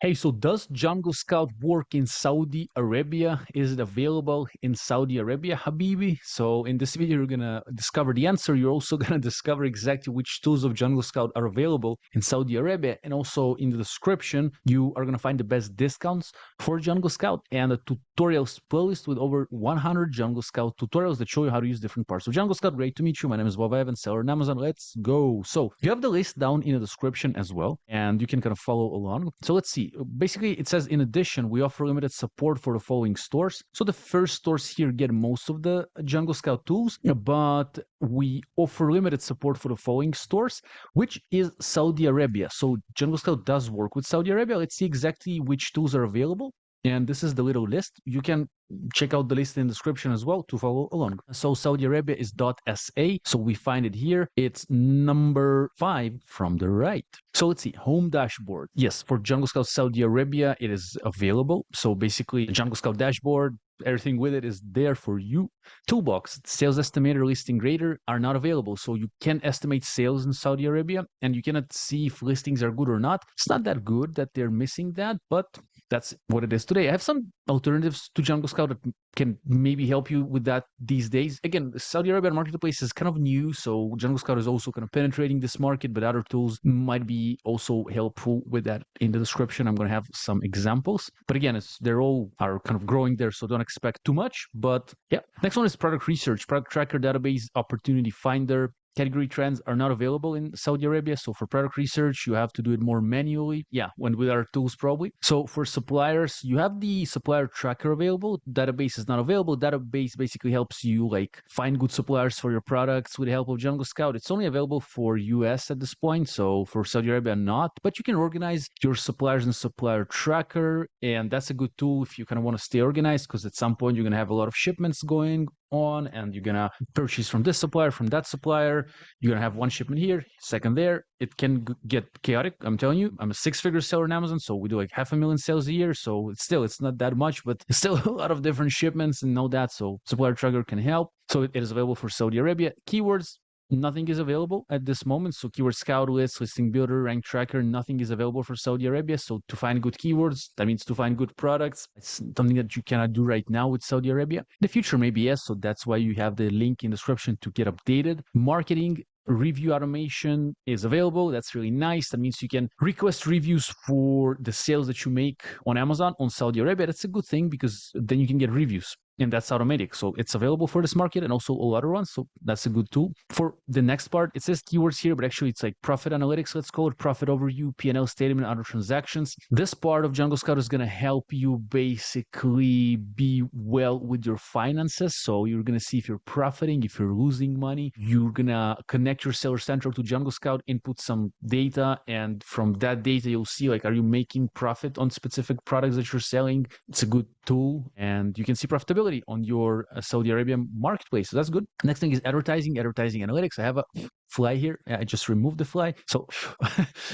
Hey, so does Jungle Scout work in Saudi Arabia? Is it available in Saudi Arabia, Habibi? So in this video, you're gonna discover the answer. You're also gonna discover exactly which tools of Jungle Scout are available in Saudi Arabia. And also in the description, you are gonna find the best discounts for Jungle Scout and a tutorials playlist with over 100 Jungle Scout tutorials that show you how to use different parts of Jungle Scout. Great to meet you. My name is Bob Evans, seller on Amazon. Let's go. So you have the list down in the description as well, and you can kind of follow along. So let's see. Basically, it says, in addition, we offer limited support for the following stores. So the first stores here get most of the Jungle Scout tools, but we offer limited support for the following stores, which is Saudi Arabia. So Jungle Scout does work with Saudi Arabia. Let's see exactly which tools are available. And this is the little list. You can check out the list in the description as well to follow along. So Saudi Arabia is .sa. So we find it here. It's number 5 from the right. So let's see, home dashboard. Yes, for Jungle Scout Saudi Arabia, it is available. So basically, Jungle Scout dashboard, everything with it is there for you. Toolbox, sales estimator, listing grader are not available. So you can estimate sales in Saudi Arabia and you cannot see if listings are good or not. It's not that good that they're missing that, but that's what it is today. I have some alternatives to Jungle Scout that can maybe help you with that these days. Again, the Saudi Arabian marketplace is kind of new, so Jungle Scout is also kind of penetrating this market, but other tools might be also helpful with that. In the description, I'm going to have some examples. But again, they're all are kind of growing there, so don't expect too much. But yeah, next one is product research, product tracker database, opportunity finder. Category trends are not available in Saudi Arabia. So for product research, you have to do it more manually. Yeah, when with our tools probably. So for suppliers, you have the supplier tracker available. Database is not available. Database basically helps you like find good suppliers for your products with the help of Jungle Scout. It's only available for US at this point. So for Saudi Arabia, not. But you can organize your suppliers in supplier tracker. And that's a good tool if you kind of want to stay organized, because at some point you're going to have a lot of shipments going on and you're gonna purchase from this supplier, from that supplier. You're gonna have one shipment here, second there. It can get chaotic. I'm telling you, I'm a 6-figure seller on Amazon, so we do like 500,000 sales a year. So it's not that much, but it's still a lot of different shipments and all that. So supplier tracker can help. So it is available for Saudi Arabia. Keywords, nothing is available at this moment. So keyword scout list, listing builder, rank tracker, nothing is available for Saudi Arabia. So to find good keywords, that means to find good products. It's something that you cannot do right now with Saudi Arabia. In the future, maybe yes. So that's why you have the link in the description to get updated. Marketing, review automation is available. That's really nice. That means you can request reviews for the sales that you make on Amazon on Saudi Arabia. That's a good thing because then you can get reviews. And that's automatic. So it's available for this market and also all other ones. So that's a good tool. For the next part, it says keywords here, but actually it's like profit analytics, let's call it, profit overview, P&L statement, other transactions. This part of Jungle Scout is going to help you basically be well with your finances. So you're going to see if you're profiting, if you're losing money. You're going to connect your Seller Central to Jungle Scout, input some data, and from that data, you'll see like, are you making profit on specific products that you're selling? It's a good tool, and you can see profitability on your Saudi Arabian marketplace. So that's good. Next thing is advertising analytics. I have a fly here. I just removed the fly. So,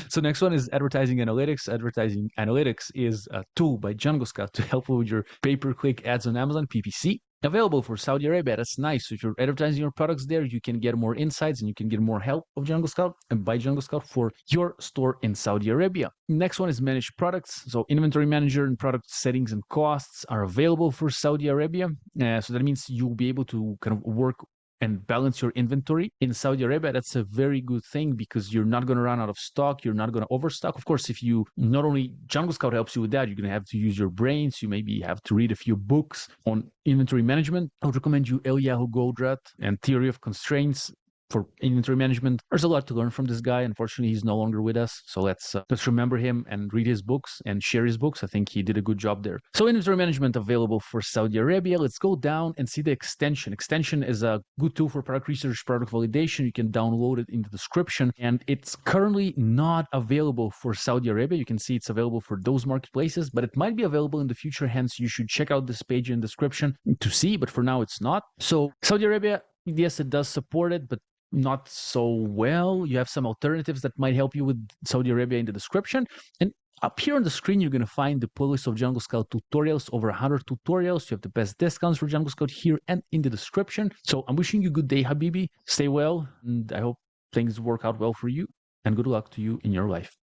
so next one is advertising analytics. Advertising analytics is a tool by Jungle Scout to help you with your pay-per-click ads on Amazon, PPC. Available for Saudi Arabia. That's nice. So if you're advertising your products there, you can get more insights and you can get more help of Jungle Scout and by Jungle Scout for your store in Saudi Arabia. Next one is managed products. So inventory manager and product settings and costs are available for Saudi Arabia. So that means you'll be able to kind of work and balance your inventory in Saudi Arabia. That's a very good thing because you're not going to run out of stock. You're not going to overstock. Of course, if you not only Jungle Scout helps you with that, you're going to have to use your brains. You maybe have to read a few books on inventory management. I would recommend you Eliyahu Goldratt and Theory of Constraints for inventory management. There's a lot to learn from this guy. Unfortunately, he's no longer with us. So let's remember him and read his books and share his books. I think he did a good job there. So inventory management available for Saudi Arabia. Let's go down and see the extension. Extension is a good tool for product research, product validation. You can download it in the description, and it's currently not available for Saudi Arabia. You can see it's available for those marketplaces, but it might be available in the future. Hence, you should check out this page in the description to see, but for now it's not. So Saudi Arabia, yes, it does support it, but not so well. You have some alternatives that might help you with Saudi Arabia in the description. And up here on the screen, you're going to find the playlist of Jungle Scout tutorials, over 100 tutorials. You have the best discounts for Jungle Scout here and in the description. So I'm wishing you a good day, Habibi. Stay well, and I hope things work out well for you. And good luck to you in your life.